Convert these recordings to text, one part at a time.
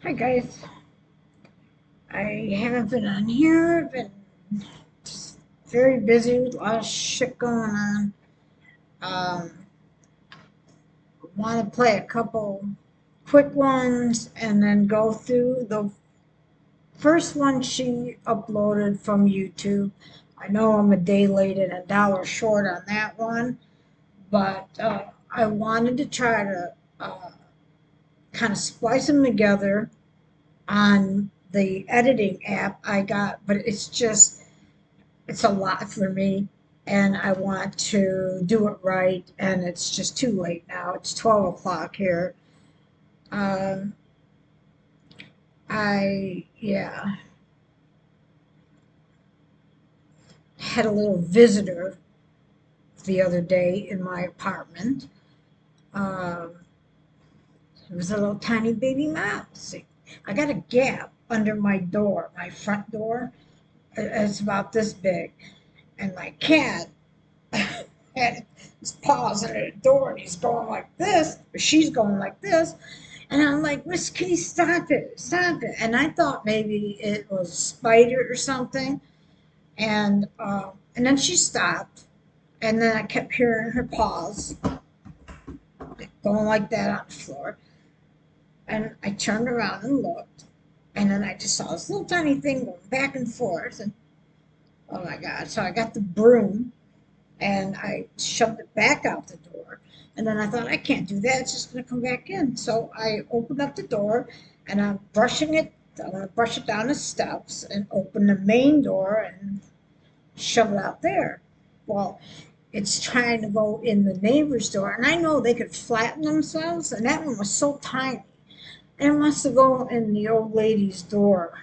Hi guys. I haven't been on here. I've been just very busy with a lot of shit going on. Um, Want to play a couple quick ones and then go through the first one she uploaded from YouTube. I know I'm a day late and $1 short on that one, but I wanted to try to kind of splice them together on the editing app I got, but it's a lot for me and I want to do it right, and it's just too late now. It's 12 o'clock here. Um, yeah, had a little visitor the other day in my apartment. Um, it was a little tiny baby mouse. I got a gap under my door, my front door. It's about this big. And my cat had his paws under the door and he's going like this, or she's going like this. And I'm like, Miss Kitty, stop it, stop it. And I thought maybe it was a spider or something. And then she stopped. And then I kept hearing her paws going like that on the floor. And I turned around and looked. And then I just saw this little tiny thing going back and forth. And oh my God. So I got the broom and I shoved it back out the door. And then I thought, I can't do that. It's just going to come back in. So I opened up the door and I'm brushing it. I'm going to brush it down the steps and open the main door and shove it out there. Well, it's trying to go in the neighbor's door. And I know they could flatten themselves. And that one was so tiny. And it wants to go in the old lady's door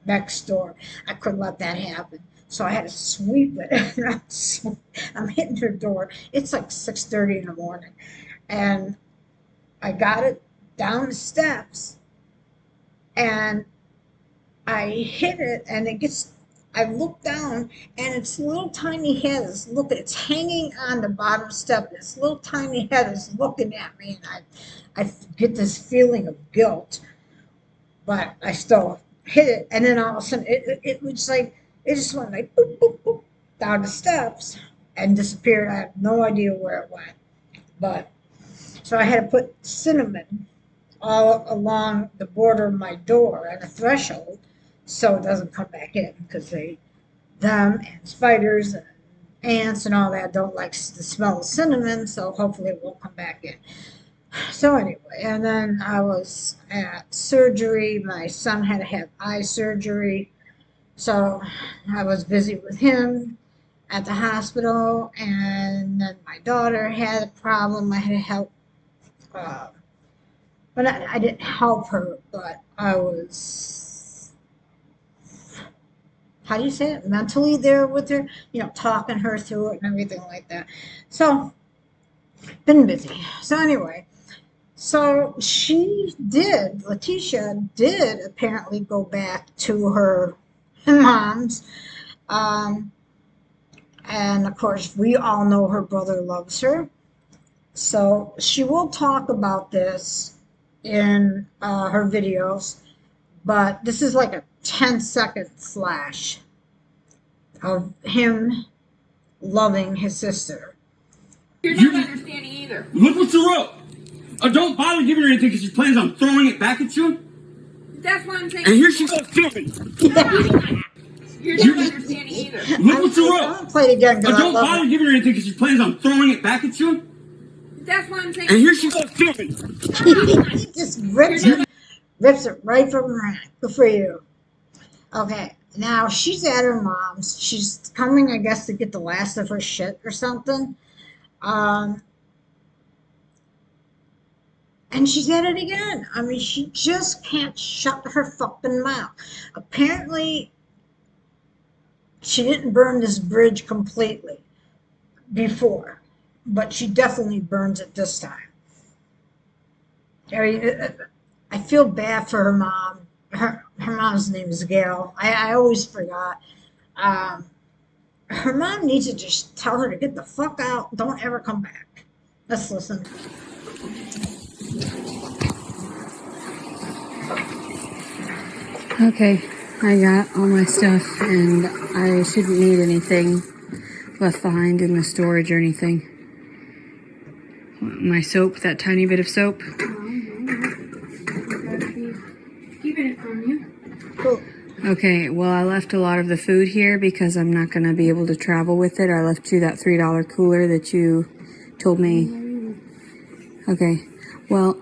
next door. I couldn't let that happen. So I had to sweep it. And I'm hitting her door. It's like 6:30 in the morning. And I got it down the steps and I hit it and I look down and its little tiny head is looking, it's hanging on the bottom step. Its little tiny head is looking at me and I get this feeling of guilt, but I still hit it. And then all of a sudden it was like, it just went like boop, boop, boop down the steps and disappeared. I have no idea where it went. But so I had to put cinnamon all along the border of my door and the threshold so it doesn't come back in, because them and spiders and ants and all that don't like the smell of cinnamon, so hopefully it won't come back in. So anyway, and then I was at surgery. My son had to have eye surgery, so I was busy with him at the hospital, and then my daughter had a problem. I had to help, uh, but I didn't help her, but I was, how do you say it, mentally there with her, talking her through it and everything like that. So, been busy. So anyway, so Leticia did apparently go back to her mom's. Um, and of course, we all know her brother loves her. So she will talk about this in her videos, but this is like a 10-second flash of him loving his sister. You're not understanding either. Look what you wrote. Don't bother giving her anything because she plans on throwing it back at you. That's what I'm saying. And here she goes doing. You're not understanding either. Look what you wrote. I'll play it again. Don't bother giving her anything because she plans on throwing it back at you. That's what I'm saying. And here she goes doing. He just rips it right from her hand. Good for you. Okay, now she's at her mom's. She's coming, I guess, to get the last of her shit or something. And she's at it again. I mean, she just can't shut her fucking mouth. Apparently, she didn't burn this bridge completely before, but she definitely burns it this time. I mean, I feel bad for her mom. Her mom's name is Gail. I always forgot. Her mom needs to just tell her to get the fuck out. Don't ever come back. Let's listen. Okay, I got all my stuff, and I shouldn't need anything left behind in the storage or anything. My soap, that tiny bit of soap. Keeping it from you. Cool. Okay, well, I left a lot of the food here because I'm not going to be able to travel with it. I left you that $3 cooler that you told me. Okay, well,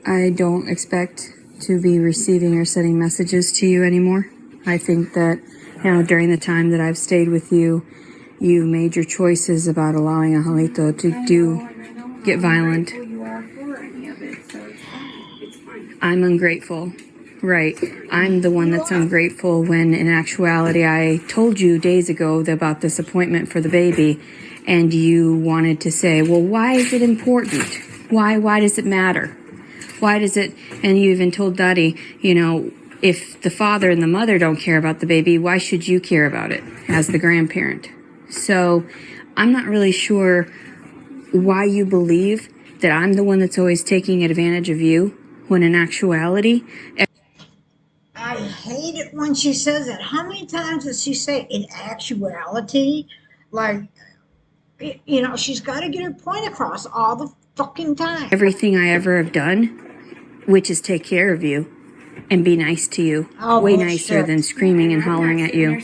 I don't expect to be receiving or sending messages to you anymore. I think that, during the time that I've stayed with you, you made your choices about allowing Angelito to get violent. I'm ungrateful. Right. I'm the one that's ungrateful when in actuality I told you days ago about this appointment for the baby, and you wanted to say, well, why is it important? Why does it matter? Why does it, and you even told Daddy, if the father and the mother don't care about the baby, why should you care about it as the grandparent? So I'm not really sure why you believe that I'm the one that's always taking advantage of you, when in actuality... I hate it when she says it. How many times does she say in actuality? Like, she's got to get her point across all the fucking time. Everything I ever have done, which is take care of you and be nice to you. Way nicer than screaming and hollering at you.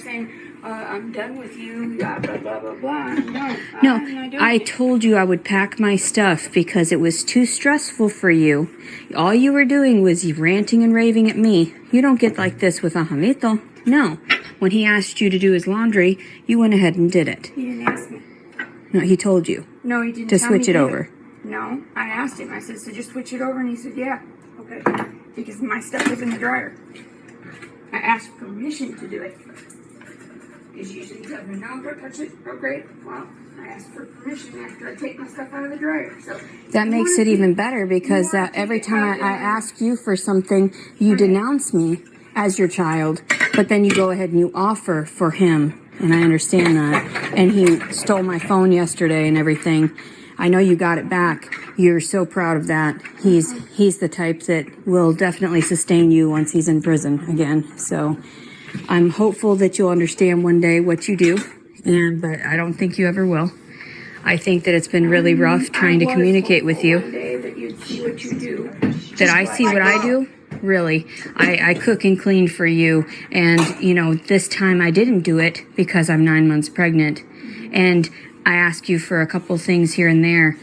I'm done with you, blah, blah, blah, blah, blah. No, I told you I would pack my stuff because it was too stressful for you. All you were doing was ranting and raving at me. You don't get like this with Angelito. No. When he asked you to do his laundry, you went ahead and did it. He didn't ask me. No, he told you. No, he didn't to tell switch me it over. No, I asked him. I said, so just switch it over? And he said, yeah. Okay. Because my stuff was in the dryer. I asked permission to do it. Because usually he tells me, no, don't touch it. Oh, great. Well, I asked for permission after I take my stuff out of the dryer. So that makes it even better because every time I ask you for something, you denounce me as your child, but then you go ahead and you offer for him. And I understand that. And he stole my phone yesterday and everything. I know you got it back. You're so proud of that. He's the type that will definitely sustain you once he's in prison again. So I'm hopeful that you'll understand one day what you do, but I don't think you ever will. I think that it's been really rough trying to communicate with you. That I see what I do? Really. I cook and clean for you, and, this time I didn't do it because I'm 9 months pregnant, and I ask you for a couple things here and there,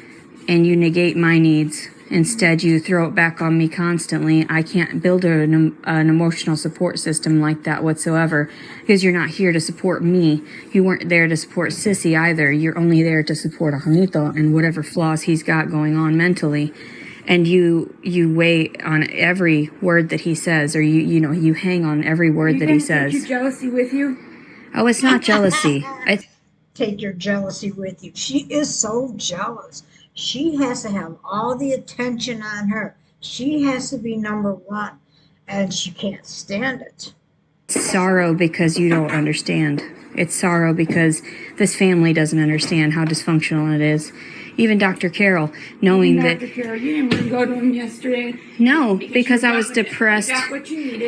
and you negate my needs. Instead, you throw it back on me constantly. I can't build an emotional support system like that whatsoever because you're not here to support me. You weren't there to support Sissy either. You're only there to support Angelito and whatever flaws he's got going on mentally. And you weigh on every word that he says, or you hang on every word that he says. Take your jealousy with you? Oh, it's not jealousy. Take your jealousy with you. She is so jealous. She has to have all the attention on her. She has to be number one, and she can't stand it. It's sorrow because you don't understand. It's sorrow because this family doesn't understand how dysfunctional it is. Even Dr. Carroll, knowing that... Dr. Carroll, you didn't want to go to him yesterday. No, because I was depressed.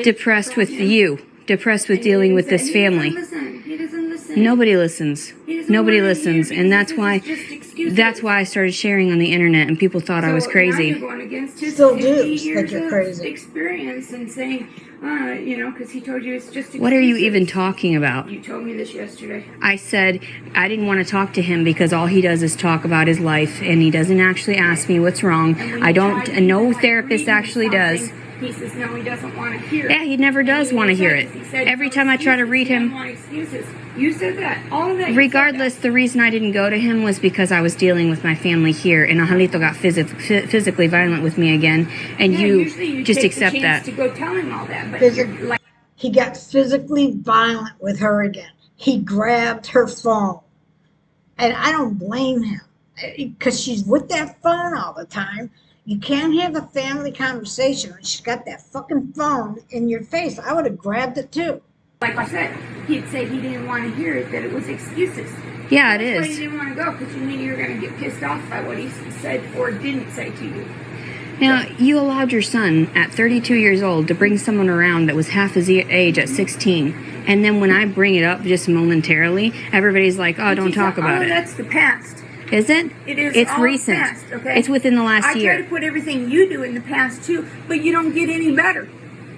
Depressed with you. Depressed with dealing with this family. He doesn't listen. Nobody listens. Nobody listens, and that's why I started sharing on the internet, and people thought I was crazy. Now you're going against his Still 50 do years think you're crazy. Experience and saying, because he told you it's just excuses. What are you even talking about? You told me this yesterday. I said I didn't want to talk to him because all he does is talk about his life, and he doesn't actually ask me what's wrong. I don't, and no therapist actually does. He says, no, he doesn't want to hear it. Yeah, he never does want to hear it. Every time I try to read him... You said that. All of that. Regardless, the reason I didn't go to him was because I was dealing with my family here, and Angelito got physically violent with me again, and you just accept that. To go tell him all that, but he got physically violent with her again. He grabbed her phone, and I don't blame him because she's with that phone all the time. You can't have a family conversation when she's got that fucking phone in your face. I would have grabbed it too. Like I said, he'd say he didn't want to hear it, that it was excuses. Yeah, it That's is. why he didn't want to go, because you knew you were going to get pissed off by what he said or didn't say to you. Now, you allowed your son at 32 years old to bring someone around that was half his age at 16. And then when I bring it up just momentarily, everybody's like, oh, don't talk about it. That's the past. Is it? It is. It's all recent. Past, okay? It's within the last year. I try to put everything you do in the past too, but you don't get any better.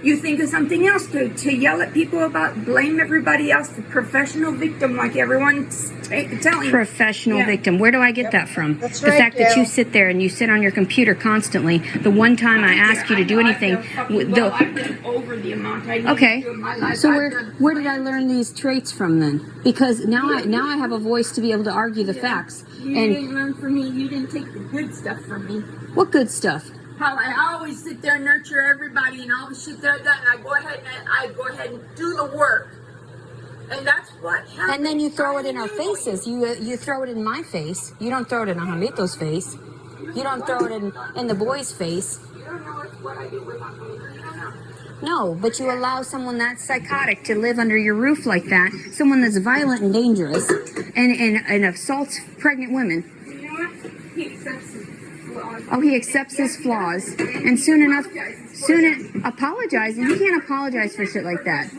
You think of something else to yell at people about, blame everybody else, the professional victim, like everyone's telling you. Professional victim. Where do I get that from? That's the right, fact that Gail. you sit there and you sit on your computer constantly. The one time I ask you to do anything, I've done over the amount I need okay. to do in my life. So where did I learn these traits from then? Because now I have a voice to be able to argue the facts. You didn't learn from me. You didn't take the good stuff from me. What good stuff? How I always sit there and nurture everybody, and always sit there and I go ahead and do the work, and that's what happens. And then you throw it in our faces. You throw it in my face. You don't throw it in Angelito's face. You don't throw it in the boy's face. You don't know what I do with Angelito. You don't know. No, but you allow someone that's psychotic to live under your roof like that. Someone that's violent and dangerous, and assaults pregnant women. You know what? He accepts it. Oh, he accepts his flaws, and apologizing. He can't apologize for shit like that.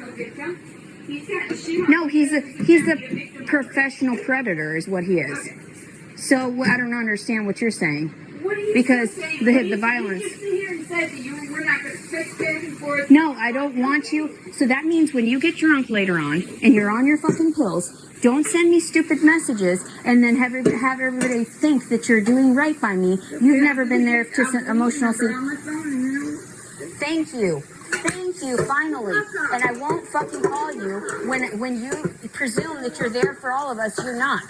No, he's a professional predator, is what he is. So I don't understand what you're saying, because the violence. No, I don't want you. So that means when you get drunk later on and you're on your fucking pills, don't send me stupid messages and then have everybody think that you're doing right by me. You've never been there to emotional. Thank you. Thank you, finally. And I won't fucking call you when you presume that you're there for all of us. You're not.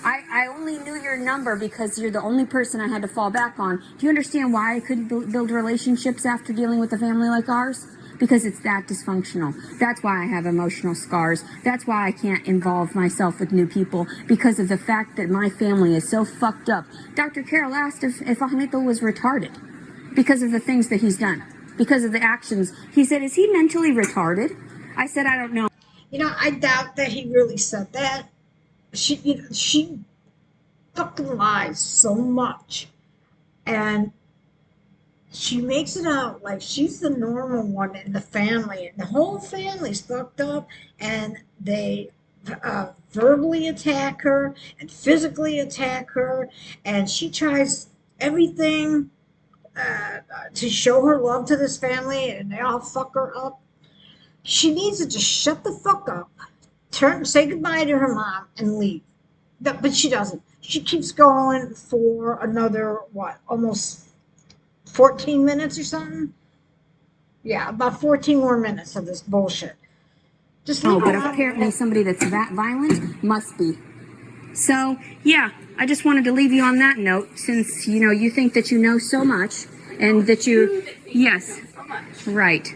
I only knew your number because you're the only person I had to fall back on. Do you understand why I couldn't build relationships after dealing with a family like ours? Because it's that dysfunctional. That's why I have emotional scars. That's why I can't involve myself with new people, because of the fact that my family is so fucked up. Dr. Carroll asked if Angelito was retarded because of the things that he's done, because of the actions. He said, is he mentally retarded? I said, I don't know. You know, I doubt that he really said that. She fucking lies so much, and she makes it out like she's the normal one in the family, and the whole family's fucked up, and they verbally attack her and physically attack her, and she tries everything to show her love to this family, and they all fuck her up. She needs to just shut the fuck up, say goodbye to her mom, and leave. But she doesn't. She keeps going for another, almost 14 minutes or something? Yeah, about 14 more minutes of this bullshit. Just leave but her out. apparently somebody that's that violent must be. So, yeah, I just wanted to leave you on that note, since, you think that you know so much, and that you, yes, right,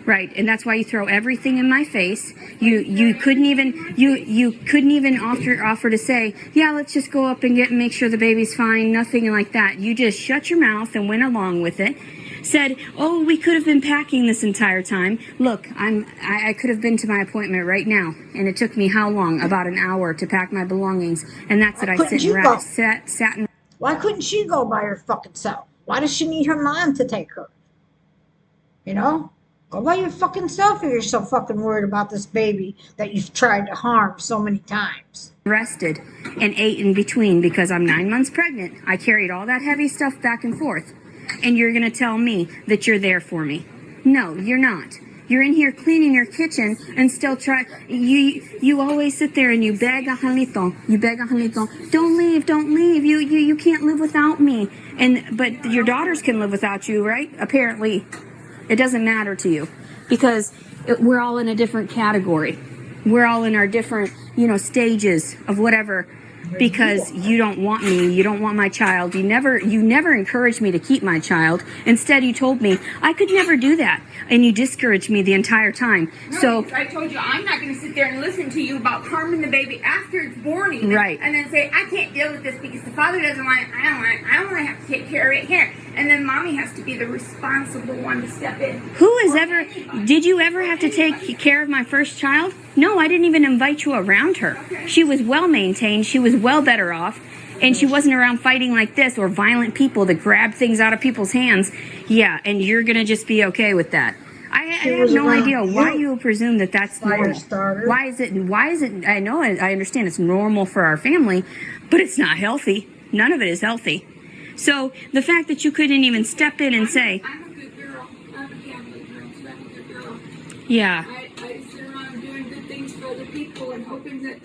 and that's why you throw everything in my face. You couldn't even offer to say, yeah, let's just go up and make sure the baby's fine, nothing like that. You just shut your mouth and went along with it. Said, oh, we could have been packing this entire time. Look, I could have been to my appointment right now, and it took me how long? About an hour to pack my belongings, and that's it. I sat and. Why couldn't she go by her fucking self? Why does she need her mom to take her? Go by your fucking self if you're so fucking worried about this baby that you've tried to harm so many times. Rested and ate in between because I'm 9 months pregnant. I carried all that heavy stuff back and forth. And you're going to tell me that you're there for me. No, you're not. You're in here cleaning your kitchen and still try. You always sit there and you beg Angelito. Don't leave. You can't live without me. But your daughters can live without you, right? Apparently. It doesn't matter to you because we're all in a different category. We're all in our different, stages of whatever, because you don't want me. You don't want my child. You never encouraged me to keep my child. Instead, you told me I could never do that. And you discouraged me the entire time. No, so I told you I'm not going to sit there and listen to you about harming the baby after it's born, even, right? And then say I can't deal with this because the father doesn't want it. I don't want to have to take care of it here. And then mommy has to be the responsible one to step in. Did you ever have to take care of my first child? No, I didn't even invite you around her. Okay. She was well maintained. She was well better off. and she wasn't around fighting like this or violent people that grab things out of people's hands, yeah, and you're gonna just be okay with that. I have no idea why you presume that that's normal. Why is it? I know, I understand it's normal for our family, but it's not healthy. None of it is healthy. So the fact that you couldn't even step in and say, I'm a good girl. I'm a Catholic girl, so I'm a good girl. yeah. I sit around doing good things for other people and hoping that,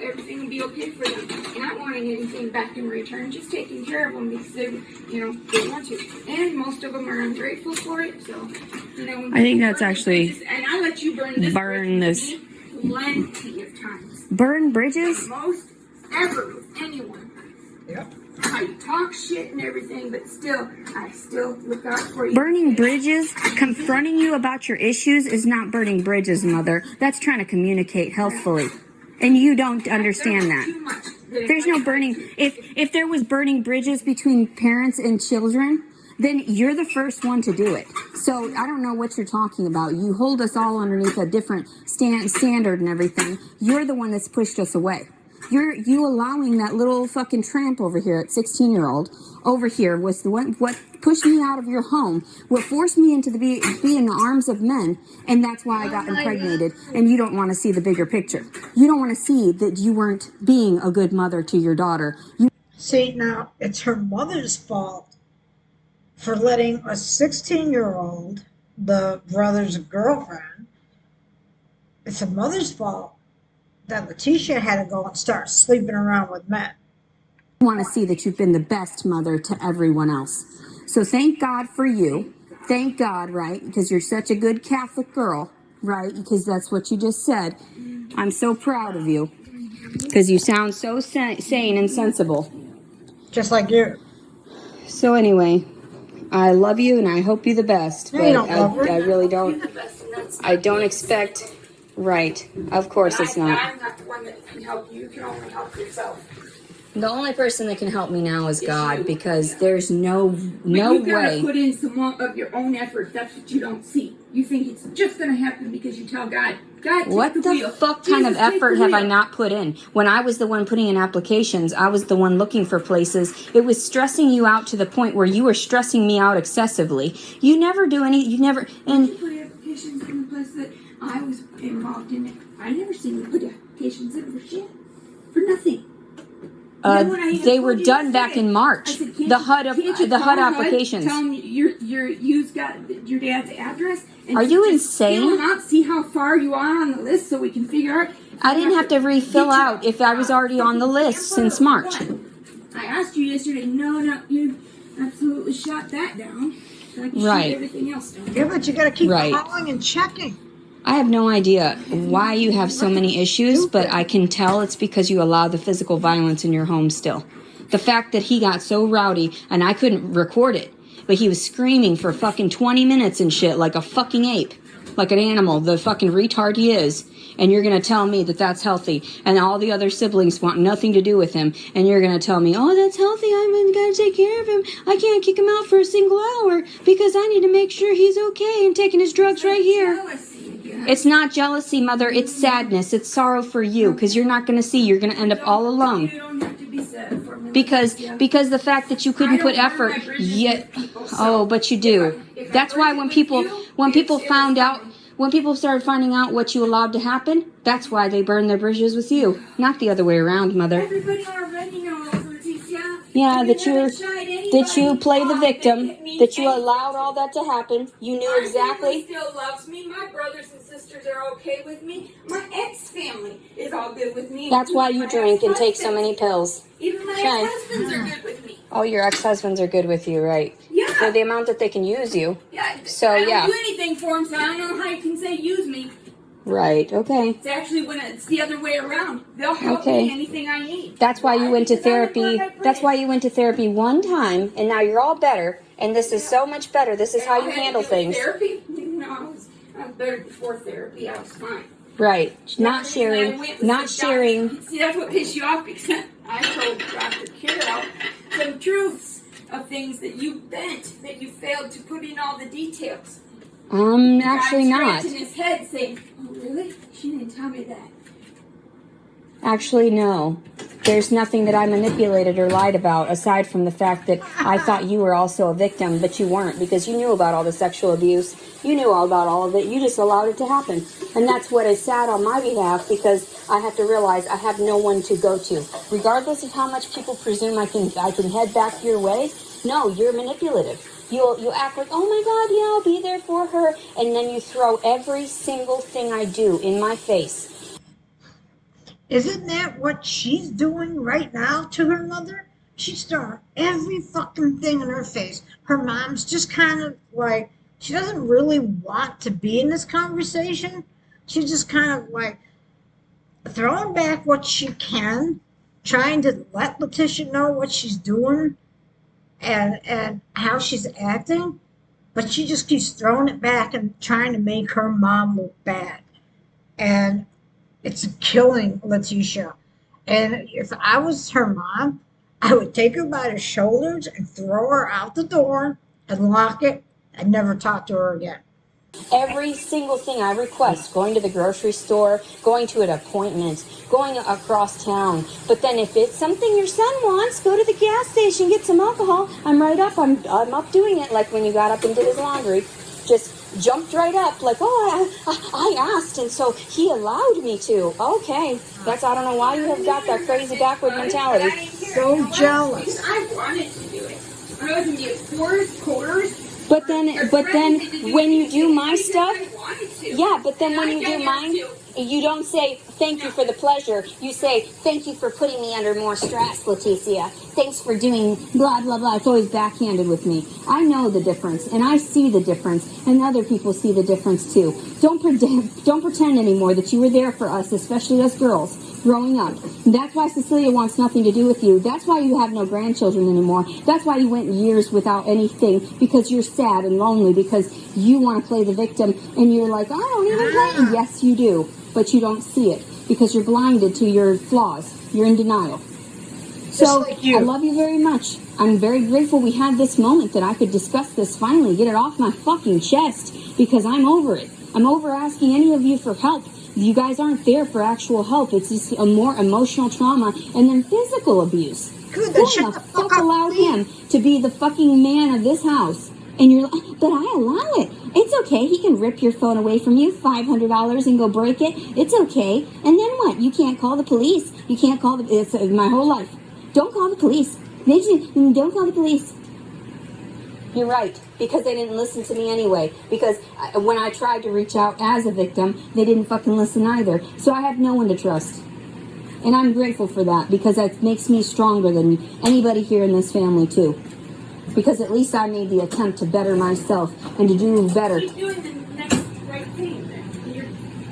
everything will be okay for them. Not wanting anything back in return, just taking care of them because they want to. And most of them are ungrateful for it, so, I think that's actually and I let you burn this. Plenty of times. Burn bridges? Most ever with anyone. Yep. I talk shit and everything, but I still look out for you. Burning bridges, confronting you about your issues is not burning bridges, Mother. That's trying to communicate healthfully. And you don't understand that. There's no burning. If there was burning bridges between parents and children, then you're the first one to do it. So I don't know what you're talking about. You hold us all underneath a different standard and everything. You're the one that's pushed us away. You allowing that little fucking tramp over here, at 16-year-old, over here was the one what pushed me out of your home, what forced me into be in the arms of men, and that's why I got impregnated. And you don't want to see the bigger picture. You don't want to see that you weren't being a good mother to your daughter. See, now it's her mother's fault for letting a 16-year-old, the brother's girlfriend, it's a mother's fault that Leticia had to go and start sleeping around with men. I want to see that you've been the best mother to everyone else. So thank God for you. Thank God, right? Because you're such a good Catholic girl, right? Because that's what you just said. I'm so proud of you. Because you sound so sane and sensible. Just like you. So anyway, I love you and I hope you the best. No, you don't love her. I really don't. I don't expect. Right. Of course it's not. I'm not the one that can help you. You can only help yourself. The only person that can help me now is God, because there's no you gotta way. put in some of your own effort. That's what you don't see. You think it's just gonna happen because you tell God, What the fuck kind of effort have I not put in? When I was the one putting in applications, I was the one looking for places. It was stressing you out to the point where you were stressing me out excessively. You never do any. You never. And you put applications in the place that I was involved in it. I never seen you put applications in for shit. For nothing. They were done back in March. Said, the HUD applications. Tell them you've got your dad's address. And are you just insane? Fill them out, see how far you are on the list, so we can figure out. I didn't have to refill out if I was already on the list since March. I asked you yesterday. No, you absolutely shot that down. So I can shoot everything else down. Yeah, but you got to keep calling and checking. I have no idea why you have so many issues, but I can tell it's because you allow the physical violence in your home still. The fact that he got so rowdy, and I couldn't record it, but he was screaming for fucking 20 minutes and shit like a fucking ape, like an animal, the fucking retard he is. And you're going to tell me that that's healthy, and all the other siblings want nothing to do with him, and you're going to tell me, oh, that's healthy, I'm going to take care of him. I can't kick him out for a single hour because I need to make sure he's okay and taking his drugs right here. It's not jealousy, Mother. It's sadness. It's sorrow for you, because you're not going to see. You're going to end up all alone. You don't have to be sad for me. Because the fact that you couldn't put effort yet. Oh, but you do. That's why when people started finding out what you allowed to happen, that's why they burned their bridges with you, not the other way around, Mother. Everybody already knows, Leticia. Yeah, that you play the victim, that you allowed all that to happen. You knew exactly. My family still loves me. My brothers and sisters are okay with me. My ex-family is all good with me. That's why you drink and take so many pills. Even my ex-husbands are good with me. Oh, your ex-husbands are good with you, right? Yeah. For the amount that they can use you. Yeah. So, I don't do anything for them, so I don't know how you can say use me. Right, okay. It's actually when it's the other way around. They'll help me anything I need. That's why you went to therapy. That's why you went to therapy one time, and now you're all better, and this is so much better. This is how you handle things. Therapy? No, I was better before therapy. I was fine. Right. Not sharing. See, that's what pissed you off, because I told Dr. Carol some truths of things that you bent, that you failed to put in all the details. Actually not. In his head saying, oh, really? She didn't tell me that. Actually, no. There's nothing that I manipulated or lied about aside from the fact that I thought you were also a victim, but you weren't, because you knew about all the sexual abuse. You knew all about all of it. You just allowed it to happen. And that's what is sad on my behalf, because I have to realize I have no one to go to. Regardless of how much people presume I can head back your way, no, you're manipulative. You act like, oh my God, yeah, I'll be there for her. And then you throw every single thing I do in my face. Isn't that what she's doing right now to her mother? She's throwing every fucking thing in her face. Her mom's just kind of like, she doesn't really want to be in this conversation. She's just kind of like throwing back what she can, trying to let Leticia know what she's doing and how she's acting, but she just keeps throwing it back and trying to make her mom look bad. And it's killing Leticia. And if I was her mom, I would take her by the shoulders and throw her out the door and lock it and never talk to her again. Every single thing I request, going to the grocery store, going to an appointment, going across town. But then if it's something your son wants, go to the gas station, get some alcohol. I'm right up. I'm up doing it, like when you got up and did his laundry. Just jumped right up, like, oh, I asked, and so he allowed me to. Okay, I don't know why you have got that crazy backward mentality. So jealous. I wanted to do it. When I was in the quarters. But then when you do my stuff, yeah, but then when you do mine, you don't say thank you for the pleasure. You say thank you for putting me under more stress, Leticia. Thanks for doing blah, blah, blah. It's always backhanded with me. I know the difference, and I see the difference, and other people see the difference too. Don't pretend anymore that you were there for us, especially us girls, growing up. That's why Cecilia wants nothing to do with you. That's why you have no grandchildren anymore. That's why you went years without anything, because you're sad and lonely, because you want to play the victim, and you're like, I don't even play. And yes, you do, but you don't see it, because you're blinded to your flaws. You're in denial. So, like you. I love you very much. I'm very grateful we had this moment that I could discuss this finally, get it off my fucking chest, because I'm over it. I'm over asking any of you for help. You guys aren't there for actual help. It's just a more emotional trauma and then physical abuse. Good, Who the fuck allowed him to be the fucking man of this house? And you're like, but I allow it. It's okay. He can rip your phone away from you, $500, and go break it. It's okay. And then what? You can't call the police. You can't call the... It's my whole life. Don't call the police. Don't call the police. You're right, because they didn't listen to me anyway. Because when I tried to reach out as a victim, they didn't fucking listen either. So I have no one to trust. And I'm grateful for that, because that makes me stronger than anybody here in this family, too. Because at least I made the attempt to better myself and to do better. Keep doing the next right thing.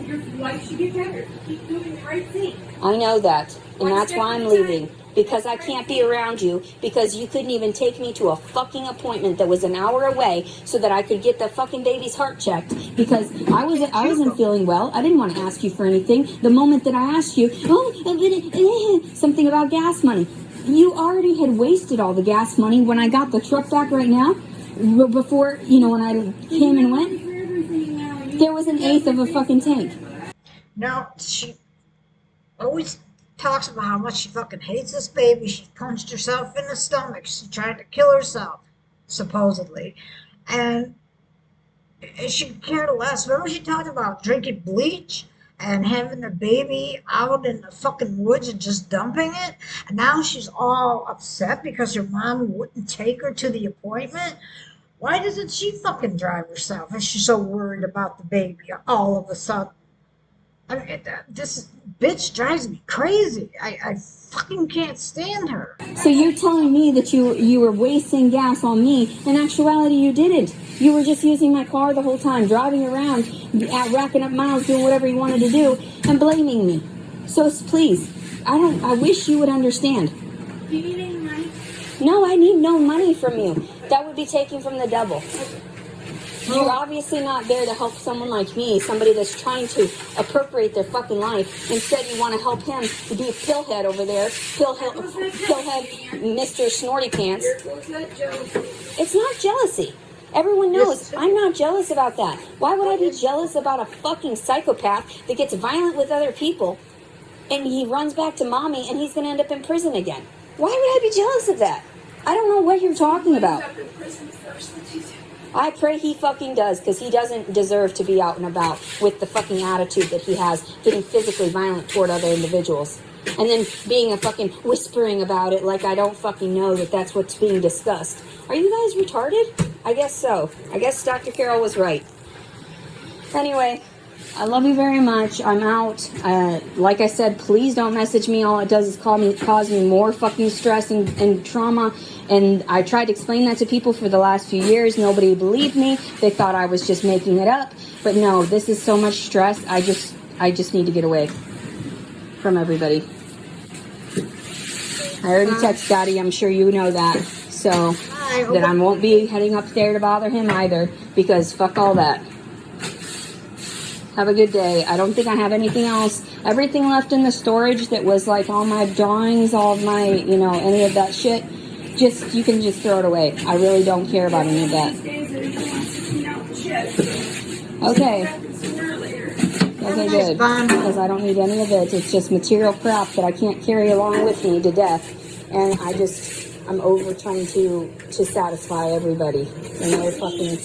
Your life should be better. Keep doing the right thing. I know that, and that's why I'm leaving. Because I can't be around you, because you couldn't even take me to a fucking appointment that was an hour away so that I could get the fucking baby's heart checked, because I wasn't feeling well. I didn't want to ask you for anything. The moment that I asked you, something about gas money, you already had wasted all the gas money when I got the truck back right now. Before, when I came and went, there was an eighth of a fucking tank. No, she always talks about how much she fucking hates this baby. She punched herself in the stomach. She tried to kill herself, supposedly. And she cared less. Remember she talked about drinking bleach and having the baby out in the fucking woods and just dumping it? And now she's all upset because her mom wouldn't take her to the appointment? Why doesn't she fucking drive herself if she's so worried about the baby all of a sudden? I mean, this bitch drives me crazy. I fucking can't stand her. So you're telling me that you were wasting gas on me. In actuality, you didn't. You were just using my car the whole time, driving around, racking up miles, doing whatever you wanted to do, and blaming me. So please, I wish you would understand. Do you need any money? No, I need no money from you. That would be taken from the devil. You're obviously not there to help someone like me, somebody that's trying to appropriate their fucking life. Instead, you want to help him to be a pillhead over there. Pillhead Mr. Snorty Pants. It's not jealousy. Everyone knows I'm not jealous about that. Why would I be jealous about a fucking psychopath that gets violent with other people? and he runs back to mommy, and he's going to end up in prison again. Why would I be jealous of that? I don't know what you're talking about. I pray he fucking does, because he doesn't deserve to be out and about with the fucking attitude that he has, getting physically violent toward other individuals. And then being a fucking whispering about it like I don't fucking know that that's what's being discussed. Are you guys retarded? I guess so. I guess Dr. Carroll was right. Anyway, I love you very much. I'm out. Like I said, please don't message me. All it does is cause me more fucking stress and trauma. And I tried to explain that to people for the last few years. Nobody believed me. They thought I was just making it up. But no, this is so much stress. I just need to get away from everybody. I already texted Daddy. I'm sure you know that. So that I won't be heading up there to bother him either, because fuck all that. Have a good day. I don't think I have anything else. Everything left in the storage that was like all my drawings, all of my, any of that shit, you can just throw it away. I really don't care about any of that. Okay. Okay, good. Because I don't need any of it. It's just material crap that I can't carry along with me to death. And I'm over trying to satisfy everybody. And they're fucking...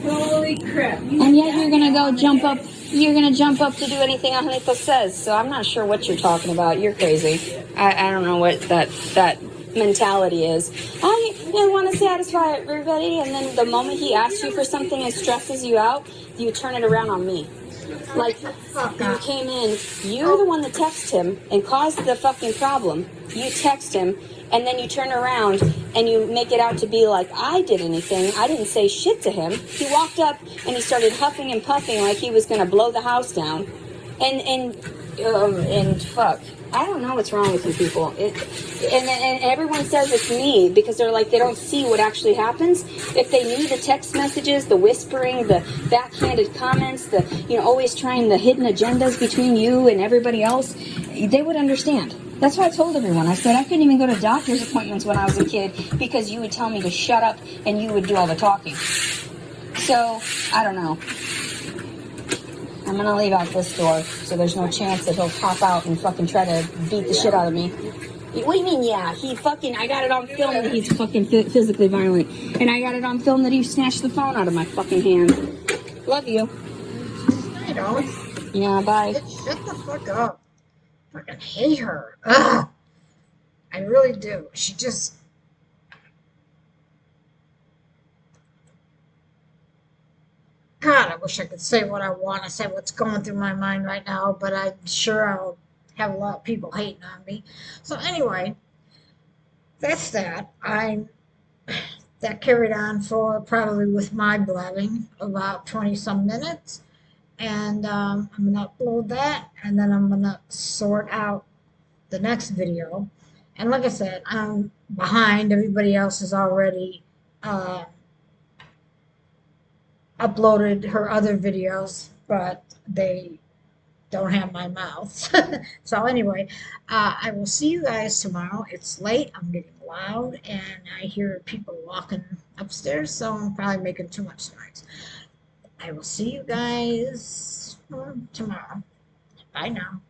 Holy crap. And yet you're going to go jump up. You're going to jump up to do anything Angelito says. So I'm not sure what you're talking about. You're crazy. I don't know what that mentality is. I want to satisfy everybody. And then the moment he asks you for something and stresses you out, you turn it around on me. Like, you came in, you're the one that texted him and caused the fucking problem. You text him, and then you turn around and you make it out to be like I did anything. I didn't say shit to him. He walked up and he started huffing and puffing like he was going to blow the house down. And fuck. I don't know what's wrong with you people. And everyone says it's me because they're like, they don't see what actually happens. If they knew the text messages, the whispering, the backhanded comments, the, always trying the hidden agendas between you and everybody else, they would understand. That's what I told everyone. I said I couldn't even go to doctor's appointments when I was a kid because you would tell me to shut up and you would do all the talking. So, I don't know. I'm going to leave out this door so there's no chance that he'll pop out and fucking try to beat the shit out of me. What do you mean, yeah? I got it on film that he's fucking physically violent. And I got it on film that he snatched the phone out of my fucking hand. Love you. I don't. Yeah, bye. Shut the fuck up. I fucking hate her. Ugh. I really do. She just... God, I wish I could say what I want to say, what's going through my mind right now, but I'm sure I'll have a lot of people hating on me. So anyway, that's that. That carried on for probably with my blabbing about 20 some minutes. And I'm going to upload that, and then I'm going to sort out the next video. And like I said, I'm behind. Everybody else is already uploaded her other videos, but they don't have my mouth. So anyway, I will see you guys tomorrow. It's late. I'm getting loud, and I hear people walking upstairs, so I'm probably making too much noise. I will see you guys tomorrow. Bye now.